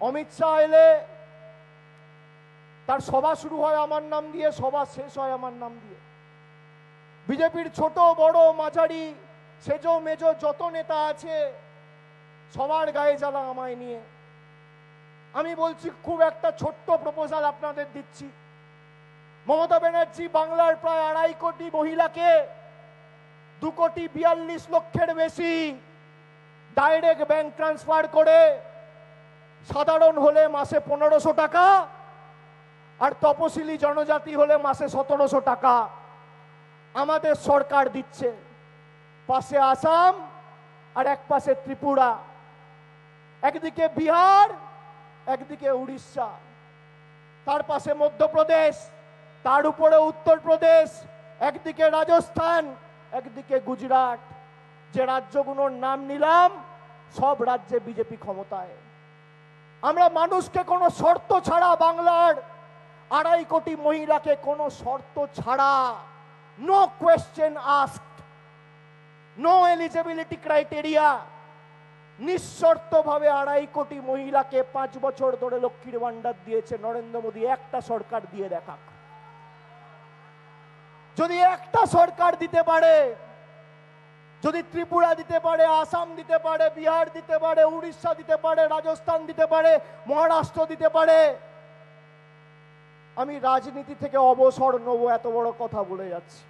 অমিত শাহ এলে তার সভা শুরু হয় আমার নাম দিয়ে, সভা শেষ হয় আমার নাম দিয়ে। বিজেপির ছোট বড় মাঝারি সেজো মেজো যত নেতা আছে সবার গায়ে জ্বালা আমায় নিয়ে। আমি বলছি খুব একটা ছোট্ট প্রপোজাল আপনাদের দিচ্ছি। মমতা ব্যানার্জি বাংলার প্রায় 2.5 কোটি মহিলাকে 2,42,00,000 বেশি ডাইরেক্ট ব্যাংক ট্রান্সফার করে সাধারণ হলে মাসে 1500 টাকা আর তপশিলি জনজাতি হলে মাসে 1700 টাকা আমাদের সরকার দিচ্ছে। পাশে আসাম আর এক পাশে ত্রিপুরা, একদিকে বিহার একদিকে উড়িষ্যা, তার পাশে মধ্যপ্রদেশ, তার উপরে উত্তরপ্রদেশ, একদিকে রাজস্থান একদিকে গুজরাট। যে রাজ্যগুলোর নাম নিলাম সব রাজ্যে বিজেপি ক্ষমতায়। আমরা মানুষকে কোনো শর্ত ছাড়া, বাংলার 2.5 কোটি মহিলাকে কোনো শর্ত ছাড়া, no question asked, no eligibility criteria, নিঃশর্তভাবে 2.5 কোটি মহিলাকে 5 বছর ধরে লক্ষ্মীর ভান্ডার দিয়েছে নরেন্দ্র মোদী। একটা সরকার দিয়ে দেখাক। যদি একটা সরকার দিতে পারে, যদি ত্রিপুরা দিতে পারে, আসাম দিতে পারে, বিহার দিতে পারে, উড়িষ্যা দিতে পারে, রাজস্থান দিতে পারে, মহারাষ্ট্র দিতে পারে, আমি রাজনীতি থেকে অবসর নেব, এত বড় কথা বলে যাচ্ছি।